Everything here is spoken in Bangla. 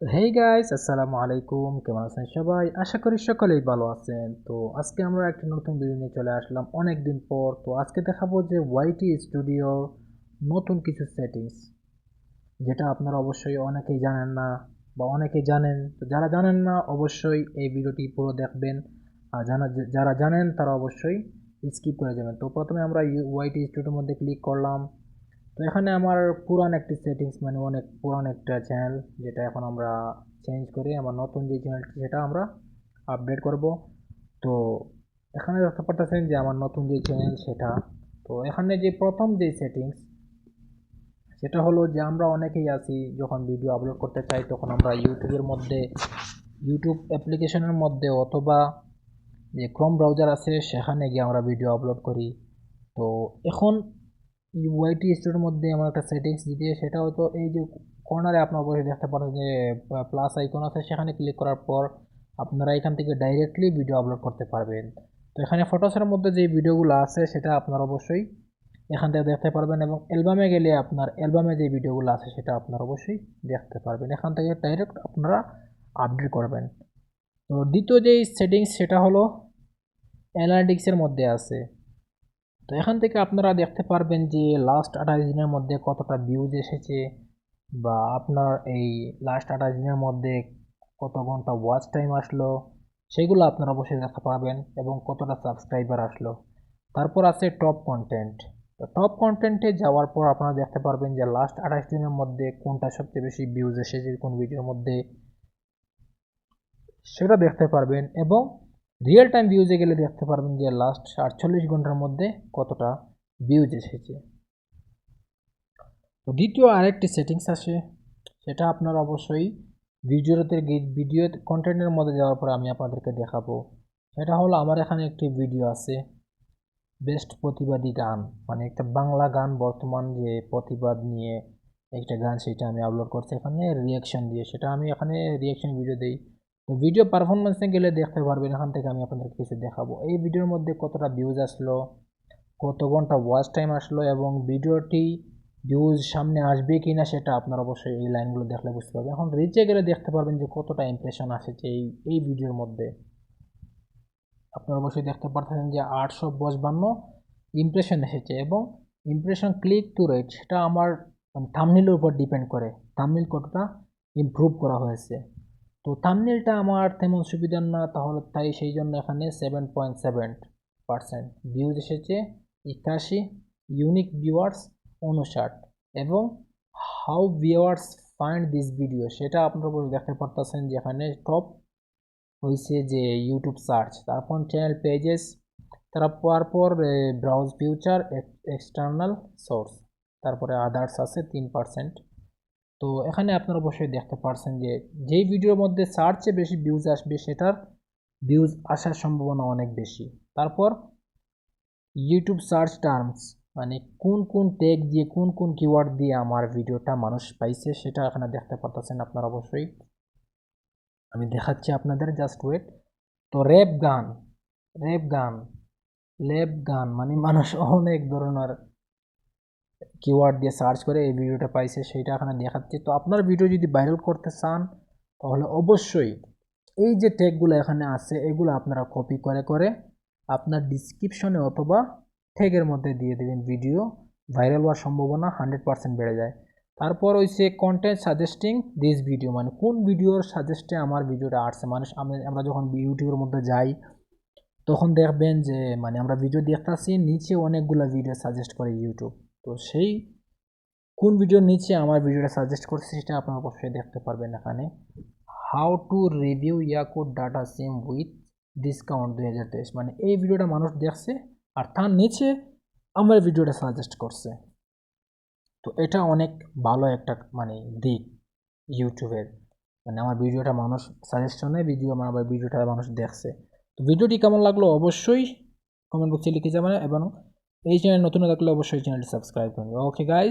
হেই গাইস, আসসালামু আলাইকুম। কেমন আছেন সবাই? আশা করি সকলেই ভালো আছেন। তো আজকে আমরা একটা নতুন ভিডিও নিয়ে চলে আসলাম অনেক দিন পর। তো আজকে দেখাবো যে ওয়াইটি স্টুডিওর নতুন কিছু সেটিংস, যেটা আপনারা অবশ্যই অনেকেই জানেন না বা অনেকেই জানেন। তো যারা জানেন না অবশ্যই এই ভিডিওটি পুরো দেখবেন, আর যারা জানেন তারা অবশ্যই স্কিপ করে যাবেন। তো প্রথমে আমরা ওয়াইটি স্টুডিওর মধ্যে ক্লিক করলাম। তো এখানে আমার পুরান একটি সেটিংস, মানে অনেক পুরান একটা চ্যানেল, যেটা এখন আমরা চেঞ্জ করে আমার নতুন যে চ্যানেলটি সেটা আমরা আপডেট করব। তো এখানে দেখতে পাচ্ছেন যে আমার নতুন যে চ্যানেল সেটা। তো এখানে যে প্রথম যে সেটিংস সেটা হলো যে আমরা অনেকেই আছি, যখন ভিডিও আপলোড করতে চাই তখন আমরা ইউটিউবের মধ্যে, ইউটিউব অ্যাপ্লিকেশনের মধ্যে অথবা যে ক্রোম ব্রাউজার আছে সেখানে গিয়ে আমরা ভিডিও আপলোড করি। তো এখন ওয়াইটি স্টুডিওর মধ্যে আমার একটা সেটিংস দিতে, সেটা হয়তো এই যে কর্নারে আপনার অবশ্যই দেখতে পাচ্ছেন যে প্লাস আইকন আছে, সেখানে ক্লিক করার পর আপনারা এখান থেকে ডাইরেক্টলি ভিডিও আপলোড করতে পারবেন। তো এখানে ফটোসের মধ্যে যে ভিডিওগুলো আছে সেটা আপনারা অবশ্যই এখান থেকে দেখতে পারবেন, এবং অ্যালবামে গেলে আপনার অ্যালবামে যে ভিডিওগুলো আছে সেটা আপনারা অবশ্যই দেখতে পারবেন। এখান থেকে ডাইরেক্ট আপনারা আপডেট করবেন। তো দ্বিতীয় যেই সেটিংস সেটা হলো অ্যানালিটিক্সের মধ্যে আছে। তো এখান থেকে আপনারা দেখতে পারবেন যে লাস্ট 28 দিনের মধ্যে কতটা ভিউজ এসেছে, বা আপনার এই লাস্ট 28 দিনের মধ্যে কত ঘন্টা ওয়াচ টাইম আসলো, সেগুলো আপনারা অবশ্যই দেখতে পারবেন, এবং কতটা সাবস্ক্রাইবার আসলো। তারপর আছে টপ কন্টেন্ট। তো টপ কন্টেন্টে যাওয়ার পর আপনারা দেখতে পারবেন যে লাস্ট 28 দিনের মধ্যে কোনটা সবচেয়ে বেশি ভিউজ এসেছে কোন ভিডিওর মধ্যে, সেটা দেখতে পারবেন। এবং রিয়েল টাইম ভিউজে গেলে দেখতে পারবেন যে লাস্ট 48 ঘন্টার মধ্যে কতটা ভিউজ এসেছে। তো দ্বিতীয় আরেকটি সেটিংস আছে, সেটা আপনারা অবশ্যই ভিডিও কন্টেন্টের মধ্যে যাওয়ার পর আমি আপনাদেরকে দেখাবো। সেটা হলো আমার এখানে একটি ভিডিও আছে, বেস্ট প্রতিবাদী গান, মানে একটা বাংলা গান, বর্তমান যে প্রতিবাদ নিয়ে একটা গান, সেটা আমি আপলোড করছি এখানে রিয়াকশন দিয়ে, সেটা আমি এখানে রিয়াকশন ভিডিও দিই। তো ভিডিও পারফরমেন্সে গেলে দেখতে পারবেন, এখান থেকে আমি আপনাদের কিছু দেখাবো এই ভিডিওর মধ্যে কতটা ভিউজ আসলো, কত ঘন্টা ওয়াচ টাইম আসলো, এবং ভিডিওটি ভিউজ সামনে আসবে কি না সেটা আপনারা অবশ্যই এই লাইনগুলো দেখলে বুঝতে পারবেন। এখন রিচে গেলে দেখতে পারবেন যে কতটা ইমপ্রেশন আসেছে এই ভিডিওর মধ্যে। আপনারা অবশ্যই দেখতে পাচ্ছেন যে 852 ইমপ্রেশন এসেছে, এবং ইমপ্রেশন ক্লিক টু রেট সেটা আমার মানে থাম্বনেলের উপর ডিপেন্ড করে, থাম্বনেল কতটা ইমপ্রুভ করা হয়েছে। তো থাম্বনেলটা আমার তেমন সুবিধার না, তাহলে তাই সেই জন্য এখানে 7.7% ভিউজ এসেছে, 81 ইউনিক ভিউয়ার্স 59, এবং how viewers find this video সেটা আপনারা দেখতে পারতেছেন যে এখানে টপ হয়েছে যে ইউটিউব সার্চ, তারপর চ্যানেল পেজেস, তারপর ব্রাউজ ফিউচার, এক্সটার্নাল সোর্স, তারপরে আদার্স আছে 3%। তো এখানে আপনারা অবশ্যই দেখতে পারছেন যে যেই ভিডিওর মধ্যে সার্চে বেশি ভিউজ আসবে সেটার ভিউজ আসার সম্ভাবনা অনেক বেশি। তারপর ইউটিউব সার্চ টার্মস, মানে কোন কোন ট্যাগ দিয়ে কোন কোন কিওয়ার্ড দিয়ে আমার ভিডিওটা মানুষ পাইছে সেটা এখানে দেখতে পারতেছেন আপনারা অবশ্যই। আমি দেখাচ্ছি আপনাদের, জাস্ট ওয়েট। তো র্যাপ গান ল্যাপ গান মানে মানুষ অনেক ধরনের কিওয়ার্ড দিয়ে সার্চ করে এই ভিডিওটা পাইছে, সেইটা এখানে দেখাচ্ছি। তো আপনার ভিডিও যদি ভাইরাল করতে চান তাহলে অবশ্যই এই যে ট্যাগগুলো এখানে আছে এগুলো আপনারা কপি করে করে আপনার ডিসক্রিপশনে অথবা ট্যাগের মধ্যে দিয়ে দেবেন, ভিডিও ভাইরাল হওয়ার সম্ভাবনা 100% বেড়ে যায়। তারপর হচ্ছে কন্টেন্ট সাজেস্টিং দিস ভিডিও, মানে কোন ভিডিওর সাজেস্টে আমার ভিডিওটা আসছে, মানে আমরা যখন ইউটিউবের মধ্যে যাই তখন দেখবেন যে মানে আমরা ভিডিও দেখতেছি, নিচে অনেকগুলো ভিডিও সাজেস্ট করে ইউটিউব। তো সেই কোন ভিডিওর নিচে আমার ভিডিওটা সাজেস্ট করছে সেটা আপনারা অবশ্যই দেখতে পারবেন এখানে। হাউ টু রিভিউ ইয়াকুট ডাটা সিম উইথ ডিসকাউন্ট 2023, মানে এই ভিডিওটা মানুষ দেখছে আর তার নিচে আমার ভিডিওটা সাজেস্ট করছে। তো এটা অনেক ভালো একটা মানে দিক ইউটিউবের, মানে আমার ভিডিওটা মানুষ সাজেশনে ভিডিও আমার ভিডিওটা মানুষ দেখছে। তো ভিডিওটি কেমন লাগলো অবশ্যই কমেন্ট বক্সে লিখে যাবেন, এবং এই চ্যানেল নতুন থাকলে অবশ্যই চ্যানেলটি সাবস্ক্রাইব করবেন। Okay guys.